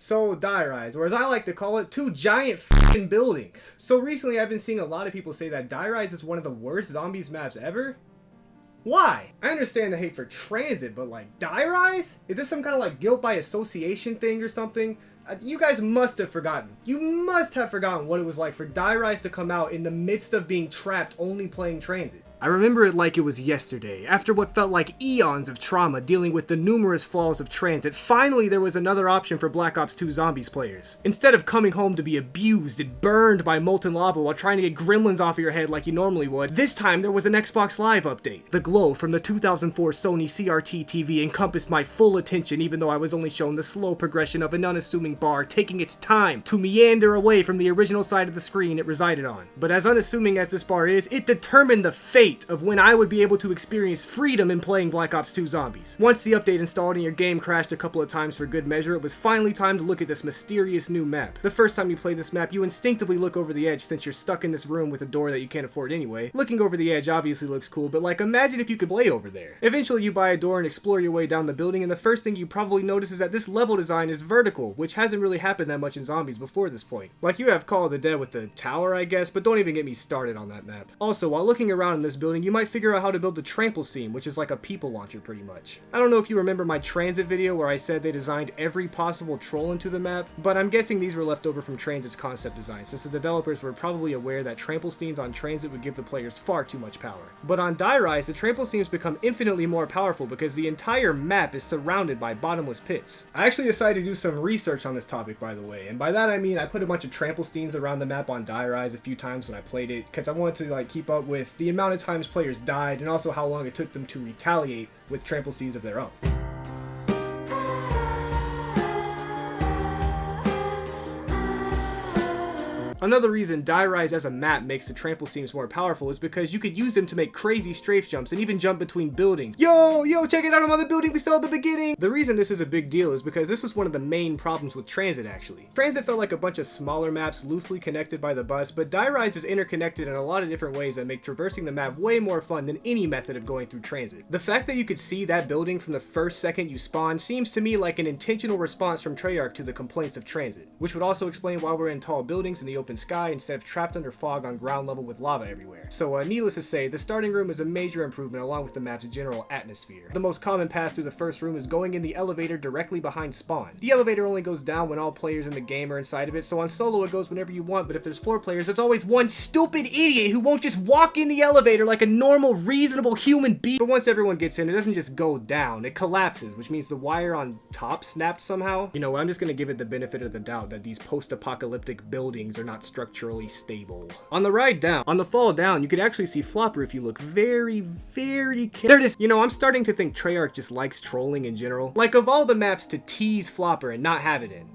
So die rise, or as I like to call it, two giant f***ing buildings. So recently I've been seeing a lot of people say that die rise is one of the worst zombies maps ever. Why? I understand the hate for transit, but like die rise? Is this some kind of like guilt by association thing or something? You guys must have forgotten. You must have forgotten what it was like for die rise to come out in the midst of being trapped only playing transit. I remember it like it was yesterday. After what felt like eons of trauma dealing with the numerous flaws of transit, finally there was another option for Black Ops 2 Zombies players. Instead of coming home to be abused and burned by molten lava while trying to get gremlins off of your head like you normally would, this time there was an Xbox Live update. The glow from the 2004 Sony CRT TV encompassed my full attention, even though I was only shown the slow progression of an unassuming bar taking its time to meander away from the original side of the screen it resided on. But as unassuming as this bar is, it determined the fate of when I would be able to experience freedom in playing Black Ops 2 Zombies. Once the update installed and your game crashed a couple of times for good measure, it was finally time to look at this mysterious new map. The first time you play this map, you instinctively look over the edge since you're stuck in this room with a door that you can't afford anyway. Looking over the edge obviously looks cool, but like imagine if you could play over there. Eventually you buy a door and explore your way down the building, and the first thing you probably notice is that this level design is vertical, which hasn't really happened that much in Zombies before this point. Like you have Call of the Dead with the tower, I guess, but don't even get me started on that map. Also, while looking around in this building, you might figure out how to build the trample steam, which is like a people launcher pretty much. I don't know if you remember my transit video where I said they designed every possible troll into the map, but I'm guessing these were left over from transit's concept design, since the developers were probably aware that trample steams on transit would give the players far too much power. But on die rise, the trample steams become infinitely more powerful because the entire map is surrounded by bottomless pits. I actually decided to do some research on this topic, by the way, and by that I mean I put a bunch of trample steams around the map on die rise a few times when I played it, because I wanted to like keep up with the amount of times players died and also how long it took them to retaliate with trample steams of their own. Another reason die rise as a map makes the trample steams more powerful is because you could use them to make crazy strafe jumps and even jump between buildings. Yo, check it out, I'm on the building we saw at the beginning! The reason this is a big deal is because this was one of the main problems with transit actually. Transit felt like a bunch of smaller maps loosely connected by the bus, but die rise is interconnected in a lot of different ways that make traversing the map way more fun than any method of going through transit. The fact that you could see that building from the first second you spawn seems to me like an intentional response from Treyarch to the complaints of transit, which would also explain why we're in tall buildings in the open sky instead of trapped under fog on ground level with lava everywhere. So needless to say, the starting room is a major improvement along with the map's general atmosphere. The most common path through the first room is going in the elevator directly behind spawn. The elevator only goes down when all players in the game are inside of it, so on solo it goes whenever you want, but if there's 4 players, there's always one stupid idiot who won't just walk in the elevator like a normal, reasonable human being. But once everyone gets in, it doesn't just go down, it collapses, which means the wire on top snapped somehow. You know what, I'm just gonna give it the benefit of the doubt that these post-apocalyptic buildings are not structurally stable. On the ride down, on the fall down, you could actually see Flopper if you look very carefully. There it is. You know, I'm starting to think Treyarch just likes trolling in general. Like, of all the maps to tease Flopper and not have it in,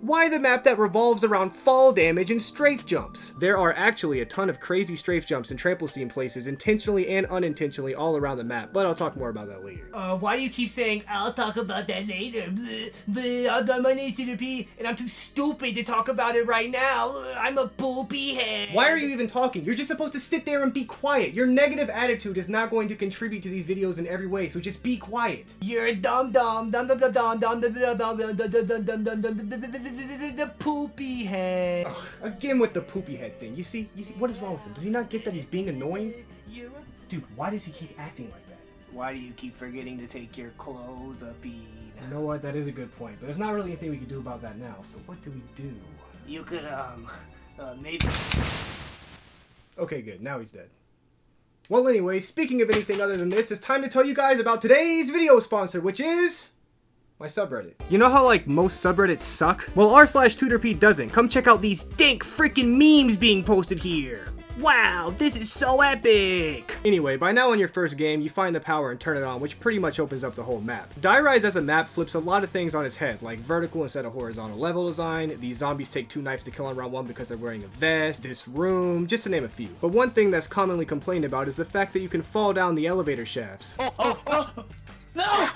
why the map that revolves around fall damage and strafe jumps? There are actually a ton of crazy strafe jumps and trample steam places intentionally and unintentionally all around the map, but I'll talk more about that later. Why do you keep saying, I'll talk about that later? My name's Tooterp, and I'm too stupid to talk about it right now. I'm a poopy head. Why are you even talking? You're just supposed to sit there and be quiet. Your negative attitude is not going to contribute to these videos in every way, so just be quiet. You're a dumb the poopy head. Ugh, again with the poopy head thing. You see, what is wrong with him? Does he not get that he's being annoying? Dude, why does he keep acting like that? Why do you keep forgetting to take your clothes up, Eve? You know what, that is a good point, but there's not really anything we can do about that now, so what do we do? You could, maybe... Okay, good, now he's dead. Well anyway, speaking of anything other than this, it's time to tell you guys about today's video sponsor, which is my subreddit. You know how like most subreddits suck? Well, r/Tooterp doesn't. Come check out these dank freaking memes being posted here. Wow, this is so epic! Anyway, by now in your first game, you find the power and turn it on, which pretty much opens up the whole map. Die rise as a map flips a lot of things on its head, like vertical instead of horizontal level design, these zombies take 2 knives to kill on round 1 because they're wearing a vest, this room, just to name a few. But one thing that's commonly complained about is the fact that you can fall down the elevator shafts. No!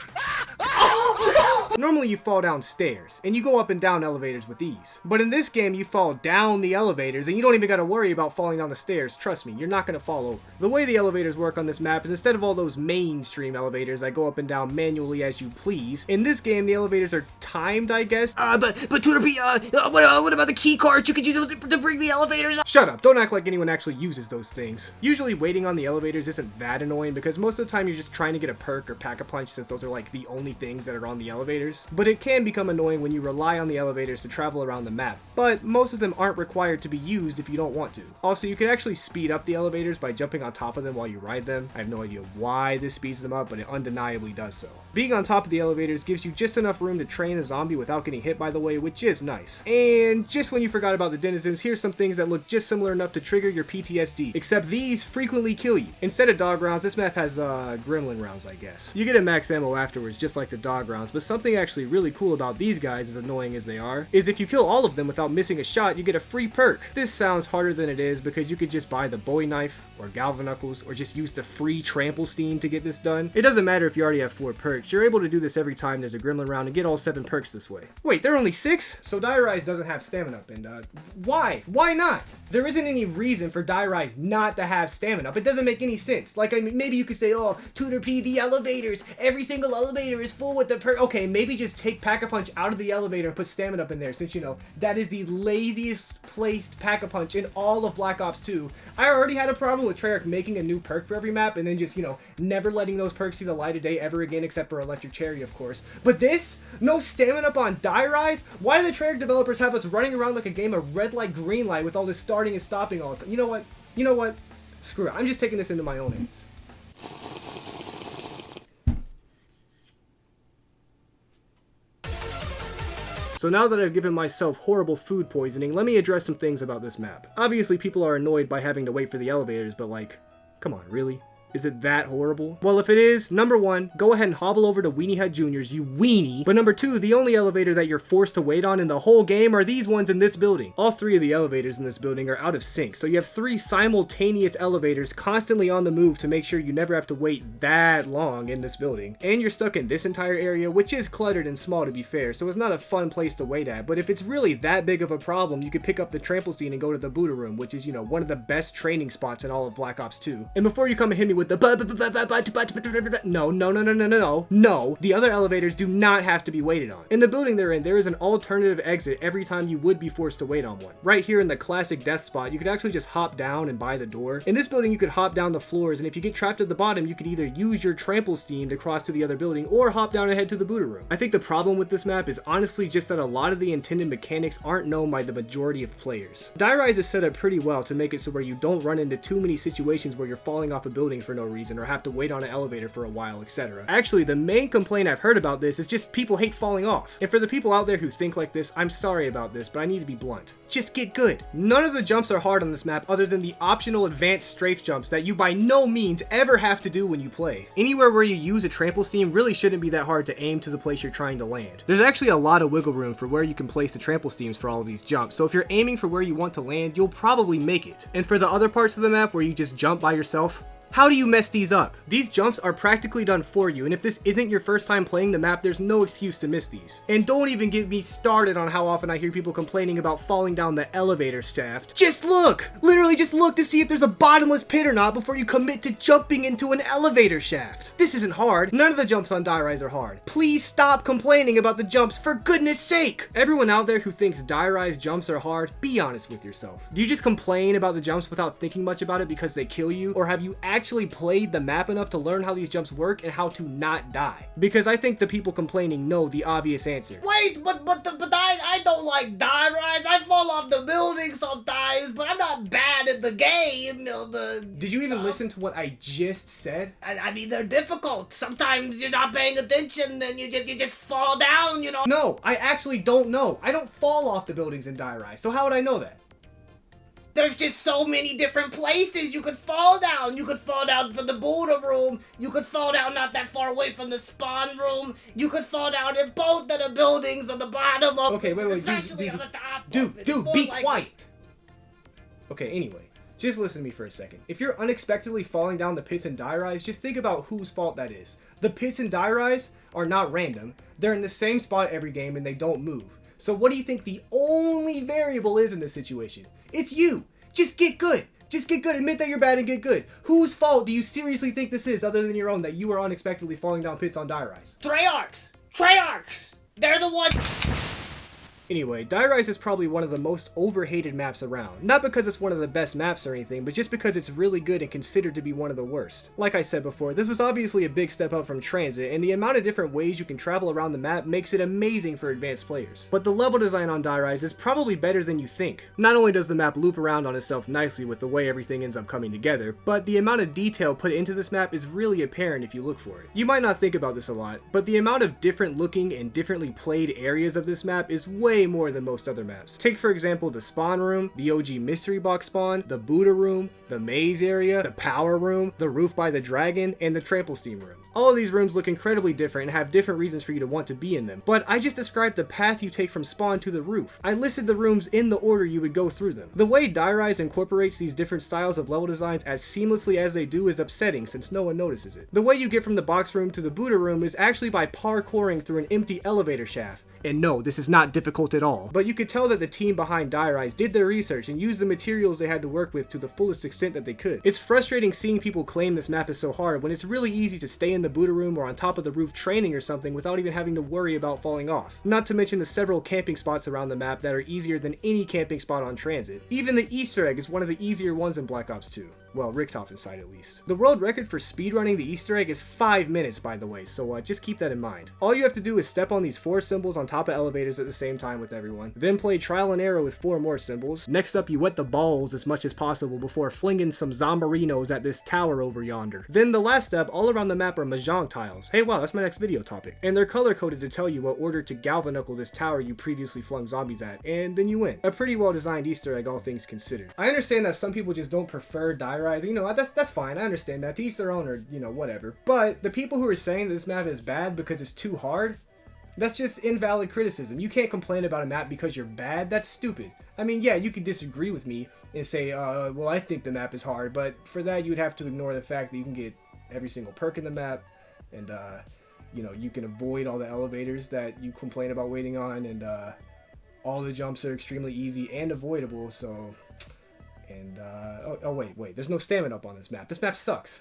Normally you fall down stairs, and you go up and down elevators with ease. But in this game, you fall down the elevators, and you don't even gotta worry about falling down the stairs. Trust me, you're not gonna fall over. The way the elevators work on this map is instead of all those mainstream elevators that go up and down manually as you please, in this game, the elevators are timed, I guess. But Tooterp, what about the key cards? You could use those to bring the elevators up. Shut up, don't act like anyone actually uses those things. Usually waiting on the elevators isn't that annoying because most of the time you're just trying to get a perk or pack a punch since those are like the only things that are on the elevators. But it can become annoying when you rely on the elevators to travel around the map, but most of them aren't required to be used if you don't want to. Also, you can actually speed up the elevators by jumping on top of them while you ride them. I have no idea why this speeds them up, but it undeniably does so. Being on top of the elevators gives you just enough room to train a zombie without getting hit, by the way, which is nice. And just when you forgot about the denizens, here's some things that look just similar enough to trigger your PTSD, except these frequently kill you. Instead of dog rounds, this map has gremlin rounds, I guess. You get a max ammo afterwards, just like the dog rounds, but something actually really cool about these guys, as annoying as they are, is if you kill all of them without missing a shot, you get a free perk. This sounds harder than it is because you could just buy the Bowie knife or Galvanuckles or just use the free trample steam to get this done. It doesn't matter if you already have 4 perks, you're able to do this every time there's a gremlin round and get all 7 perks this way. Wait, there are only 6? So Die Rise doesn't have stamina up, and why? Why not? There isn't any reason for Die Rise not to have stamina up. It doesn't make any sense. Like, I mean, maybe you could say, oh, Tooterp, the elevators, every single elevator is full with the perk. Okay, maybe just take Pack-a-Punch out of the elevator and put stamina up in there, since, you know, that is the laziest placed Pack-a-Punch in all of Black Ops 2. I already had a problem with Treyarch making a new perk for every map and then just, you know, never letting those perks see the light of day ever again, except for Electric Cherry, of course. But this? No stamina up on Die Rise? Why do the Treyarch developers have us running around like a game of red light, green light with all this starting and stopping all the time? You know what? You know what? Screw it. I'm just taking this into my own hands. So now that I've given myself horrible food poisoning, let me address some things about this map. Obviously, people are annoyed by having to wait for the elevators, but like, come on, really? Is it that horrible? Well, if it is, number 1, go ahead and hobble over to Weenie Hut Juniors, you weenie. But number 2, the only elevator that you're forced to wait on in the whole game are these ones in this building. All 3 of the elevators in this building are out of sync, so you have 3 simultaneous elevators constantly on the move to make sure you never have to wait that long in this building. And you're stuck in this entire area, which is cluttered and small to be fair, so it's not a fun place to wait at. But if it's really that big of a problem, you could pick up the trample scene and go to the Buddha room, which is, you know, one of the best training spots in all of Black Ops 2. And before you come and hit me with the no, the other elevators do not have to be waited on. In the building they're in, there is an alternative exit every time you would be forced to wait on one. Right here in the classic death spot, you could actually just hop down and buy the door. In this building, you could hop down the floors, and if you get trapped at the bottom, you could either use your trample steam to cross to the other building, or hop down and head to the Buddha room. I think the problem with this map is honestly just that a lot of the intended mechanics aren't known by the majority of players. Die Rise is set up pretty well to make it so where you don't run into too many situations where you're falling off a building for no reason, or have to wait on an elevator for a while, etc. Actually, the main complaint I've heard about this is just people hate falling off. And for the people out there who think like this, I'm sorry about this, but I need to be blunt. Just get good. None of the jumps are hard on this map other than the optional advanced strafe jumps that you by no means ever have to do when you play. Anywhere where you use a trample steam really shouldn't be that hard to aim to the place you're trying to land. There's actually a lot of wiggle room for where you can place the trample steams for all of these jumps, so if you're aiming for where you want to land, you'll probably make it. And for the other parts of the map where you just jump by yourself, how do you mess these up? These jumps are practically done for you, and if this isn't your first time playing the map, there's no excuse to miss these. And don't even get me started on how often I hear people complaining about falling down the elevator shaft. Just look! Literally just look to see if there's a bottomless pit or not before you commit to jumping into an elevator shaft. This isn't hard. None of the jumps on Die Rise are hard. Please stop complaining about the jumps, for goodness sake! Everyone out there who thinks Die Rise jumps are hard, be honest with yourself. Do you just complain about the jumps without thinking much about it because they kill you, or have you actually played the map enough to learn how these jumps work and how to not die? Because I think the people complaining know the obvious answer. Wait, but I don't like Die Rise. I fall off the building sometimes, but I'm not bad at the game. Did you even listen to what I just said? I mean, they're difficult. Sometimes you're not paying attention and you just fall down, you know? No, I actually don't know. I don't fall off the buildings in Die Rise, so how would I know that? There's just so many different places you could fall down. You could fall down from the Buddha room. You could fall down not that far away from the spawn room. You could fall down in both of the buildings on the bottom of Okay, wait, especially dude, on the top. Dude, be quiet. Okay, anyway. Just listen to me for a second. If you're unexpectedly falling down the pits and die rise, just think about whose fault that is. The pits and die rise are not random. They're in the same spot every game and they don't move. So what do you think the only variable is in this situation? It's you. Just get good. Just get good. Admit that you're bad and get good. Whose fault do you seriously think this is other than your own that you are unexpectedly falling down pits on die rise? Treyarchs! Treyarchs! They're the ones. Anyway, Die Rise is probably one of the most overhated maps around. Not because it's one of the best maps or anything, but just because it's really good and considered to be one of the worst. Like I said before, this was obviously a big step up from Transit, and the amount of different ways you can travel around the map makes it amazing for advanced players. But the level design on Die Rise is probably better than you think. Not only does the map loop around on itself nicely with the way everything ends up coming together, but the amount of detail put into this map is really apparent if you look for it. You might not think about this a lot, but the amount of different looking and differently played areas of this map is way more than most other maps. Take for example the spawn room, the OG mystery box spawn, the Buddha room, the maze area, the power room, the roof by the dragon, and the trample steam room. All of these rooms look incredibly different and have different reasons for you to want to be in them, but I just described the path you take from spawn to the roof. I listed the rooms in the order you would go through them. The way Die Rise incorporates these different styles of level designs as seamlessly as they do is upsetting since no one notices it. The way you get from the box room to the Buddha room is actually by parkouring through an empty elevator shaft. And no, this is not difficult at all. But you could tell that the team behind Die Rise did their research and used the materials they had to work with to the fullest extent that they could. It's frustrating seeing people claim this map is so hard when it's really easy to stay in the Buddha room or on top of the roof training or something without even having to worry about falling off. Not to mention the several camping spots around the map that are easier than any camping spot on Transit. Even the Easter egg is one of the easier ones in Black Ops 2. Well, Richtofen's side at least. The world record for speedrunning the Easter egg is 5 minutes, by the way, so just keep that in mind. All you have to do is step on these 4 symbols on top of elevators at the same time with everyone, then play trial and error with 4 more symbols. Next up, you wet the balls as much as possible before flinging some zombarinos at this tower over yonder. Then the last step, all around the map are Mahjong tiles. Hey wow, that's my next video topic. And they're color-coded to tell you what order to galvanuckle this tower you previously flung zombies at, and then you win. A pretty well designed Easter egg, all things considered. I understand that some people just don't prefer Die Rise, you know, that's fine, I understand that, to each their own, or, you know, whatever. But the people who are saying that this map is bad because it's too hard, that's just invalid criticism. You can't complain about a map because you're bad. That's stupid. I mean, yeah, you could disagree with me and say, well, I think the map is hard, but for that, you'd have to ignore the fact that you can get every single perk in the map, and, you know, you can avoid all the elevators that you complain about waiting on, and, all the jumps are extremely easy and avoidable, so... And, oh wait, there's no stamina up on this map. This map sucks.